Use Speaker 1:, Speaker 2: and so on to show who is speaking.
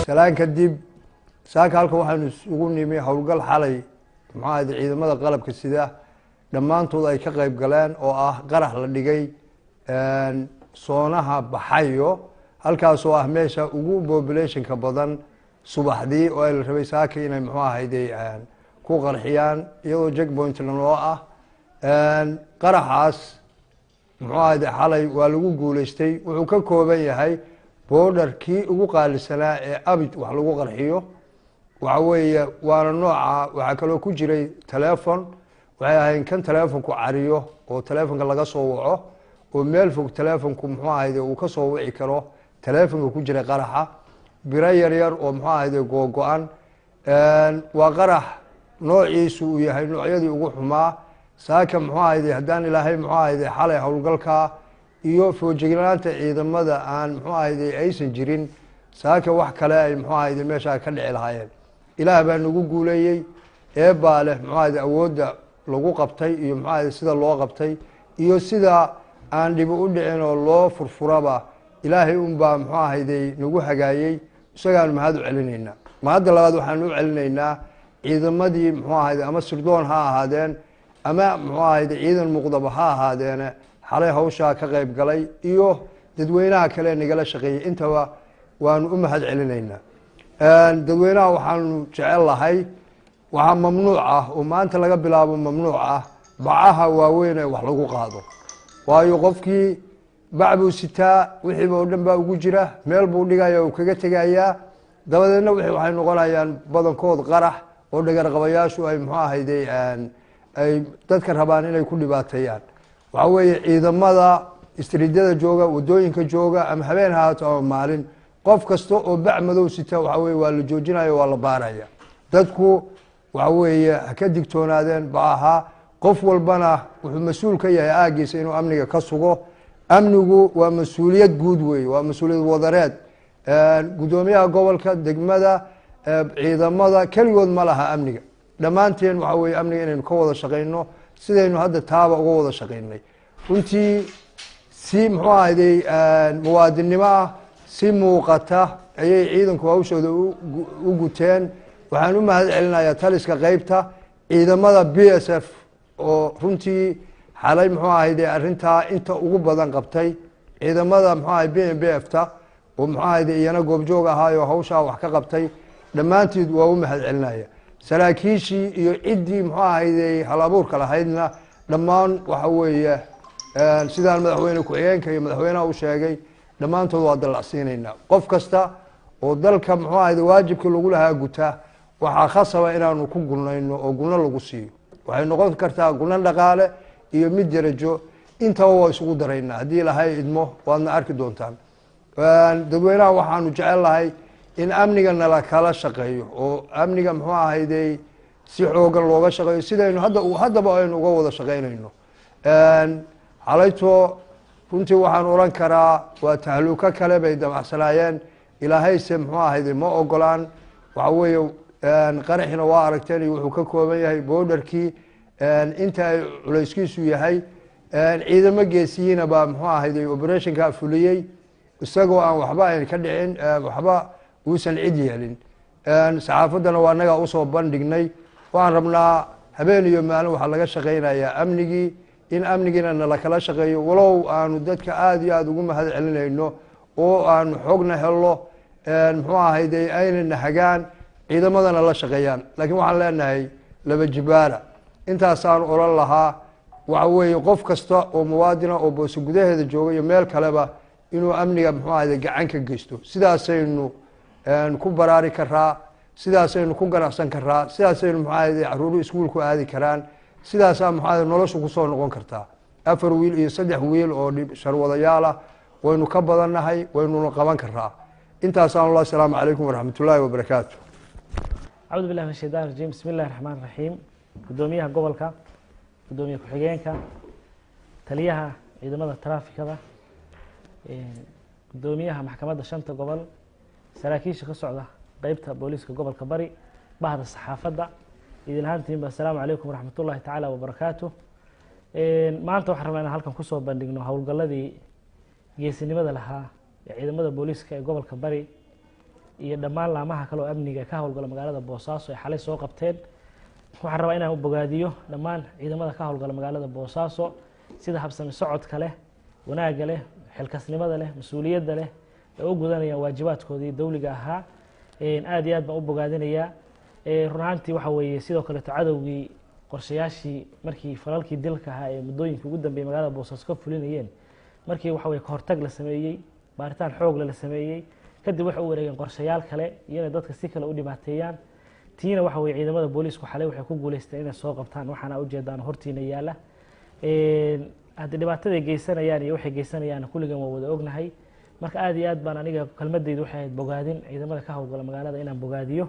Speaker 1: salaan kadib saaka halka waxaanu isugu nimi howlgal xalay muxuu ahayd ciidamada qalabka sida dhammaantood ay ka qayb galeen oo ah qarax la dhigay soonaha baxayo halkaas oo ah meesha ugu populationka badan subaxdii oo ay la rabay saaka inay muxuu ahayd ku qarxiyaan iyadoo checkpoint loo ah qaraxaas muxuu ahayd xalay waa lagu guuleystay wuxuu ka kooban yahay borderkii ugu qaalisanaa ee abid wax lagu qarxiyo waxa weeye waana nooca waxaa kaloo ku jiray telephone waxay ahayn kan telefonku cariyo oo telefonka laga soo waco oo meel fog telefonku muxuu ahayd uu ka soo wici karo telefonka ku jiray qaraxa biro yar yar oo muxuu ahayd googo-an waa qarax noociisu uu yahay noocyadii ugu xumaa saaka muxuu ahayd haddaan ilaahay muxuu ahayd xalay howlgalka iyo foojignaanta ciidamada aan muxuu ahayd aysan jirin saaka wax kale ay muxuu ahayd meesha ka dhici lahaayeen ilaah baa nagu guuleeyey eebaa leh muxuu ahayd awoodda lagu qabtay iyo muxuu ahayd sida loo qabtay iyo sida aan dhibi u dhicin oo loo furfuraba ilaahay unbaa muxuu ahayd nagu hagaayey isagaanu mahad u celinaynaa mahadda labaad waxaanu u celinaynaa ciidamadii muxuu ahayd ama sirdoon ha ahaadeen ama muxuu ahayd ciidan muqdaba ha ahaadeene xalay hawshaa ka qayb galay iyo dadweynaha kale nagala shaqeeyey intaba waanu u mahad celinaynaa dadweynaha waxaanu jecel lahay waxaa mamnuuc ah oo maanta laga bilaabo mamnuuc ah bacaha waaweyn ee wax lagu qaado waayo qofkii bac buu sitaa wixiiba oo dhan baa ugu jira meel buu dhigaya uu kaga tegayaa dabadeedna waxay noqonayaan badankood qarax oo dhagarqabayaashu ay muxuu ahayd ay dadka rabaan inay ku dhibaateeyaan waxa weeye ciidamada istriidyada jooga wadooyinka jooga ama habeen haato ama maalin qof kasta oo bac madow sita waxa weye waa la joojinaya waa la baaraya dadku waxa weeye ha ka digtoonaadeen baaha qof walbana wuxuu mas-uul ka yahay aagiisa inuu amniga ka sugo amnigu waa mas-uuliyad guud weye waa mas-uuliyad wadareed guddoomiyaha gobolka degmada ciidamada keligood ma laha amniga dhammaanteen waxa weye amniga inaynu ka wada shaqayno sidaynu hadda taaba uga wada shaqaynay runtii si muxuu ahayday muwaadinnimo ah si muuqata ayay ciidanku hawshooda u guteen waxaan u mahad celinayaa taliska qeybta ciidamada b s f oo runtii xalay muxuu ahayday arrintaa inta ugu badan qabtay ciidamada muxuu ahay b m b f ta oo muxuu ahayday iyana goobjoog ahaayoo hawshaa wax ka qabtay dhammaanteed waa u mahad celinaya saraakiishii iyo ciddii muxuu ahayday hal abuurka lahaydna dhammaan waxa weeye sidaan madaxweyne ku-xigeenka iyo madaxweynaha u sheegay dhammaantood waa dallacsiinaynaa qof kasta oo dalka muxuu ahayday waajibkii lagu lahaa guta waxaa khasaba inaanu ku gulnayno oo gulno lagu siiyo waxay noqon kartaa gulno dhaqaale iyo mid darajo intaba waa isugu daraynaa haddii ilahay idmo waadna arki doontaan dadweynaha waxaanu jecel lahay in amniga nala kala shaqeeyo oo amniga muxuu ahayday si xoogan looga shaqeeyo sidaynu haddaba aynu uga wada shaqeynayno xalayto runtii waxaan oran karaa waa tahluuko kale bay damacsanaayeen ilaahayse muxuu ahayday ma ogolaan waxa weeye qaraxina waa aragteen iyo wuxuu ka kooban yahay borderkii inta ay culayskiisu yahay ciidamo geesiyiina baa muxuu ahayday operationka fuliyey isagoo aan waxba ayn ka dhicin waxba uusan cid yeelin saxaafaddana waa nagaa usoo bandhignay waxaan rabnaa habeen iyo maalin waxaa laga shaqaynayaa amnigii in amnigiina nala kala shaqeeyo walow aanu dadka aada iyo aada ugu mahad celinayno oo aanu xoogna helno muxuu ahayday aynana hagaan ciidamadana la shaqeeyaan laakiin waxaan leenahay laba jibaara intaasaanu oran lahaa waxa weeye qof kasta oo muwaadina oo boose gudaheeda jooga iyo meel kaleba inuu amniga muxuu ahayday gacan ka geysto sidaasaynu ku baraari karaa sidaasaynu ku ganacsan karaa sidaasaynu muxuu ahayday caruuru iskuulku aadi karaan sidaasaa muxuu ahayday noloshu kusoo noqon kartaa 4 wiil iyo 3 wiil oo sharwadayaal ah waynu ka badannahay waynuna qaban karaa intaasaan allah asalaamu calaykum waraxmatullaahi wabarakaatu
Speaker 2: أعوذ بالله من الشيطان الرجيم بسم الله الرحمن الرحيم قدوميها gobolka قدوميها ku-xigeenka taliyaha ciidamada taraafikada قدوميها maxkamadda shanta gobol saraakiisha ka socda qaybta booliska gobolka bari bahda saxaafadda idin ahaantiinba assalaamu calaykum waraxmatullaahi tacaala wabarakaatu maanta waxaan rabnaa inaan halkan kusoo bandhigno howlgalladii geesinimada lahaa ee ciidamada booliska ee gobolka bari iyo dhammaan laamaha kale oo amniga ka howlgala magaalada Boosaaso ay xalay soo qabteen. waxaan rabaa inaan u bogaadiyo dhammaan ciidamada ka howlgala magaalada Boosaaso sida habsami socodka leh, wanaagga leh, xilkasnimada leh, mas'uuliyadda leh ee u gudanayaan waajibaadkoodii dawliga ahaa. aad iyo aad baan u bogaadinayaa. run ahaantii waxa weeye sidoo kale cadowgii qorshayaashii markii falalkii dilka ahaa ee muddooyinkii ugu dambeeyay magaalada Boosaaso ka fulinayeen markii waxa weeye ka hortag la sameeyey, baaritaan xoog la sameeyey, kadib waxay u wareegeen qorshayaal kale iyo dadka si kale u dhibaateeyaan. tiina waxa weeye ciidamada booliisku xalay waxay ku guuleysteen inay soo qabtaan waxaana u jeedaan hortiina yaala. hadda dhibaatada geysanayaan iyo waxay geysanayaan kulligan waa wada ognahay. marka aad iyo aad baan aniga kalmadeydu waxay ahayd bogaadin ciidamada ka howlgala magaalada inaan bogaadiyo.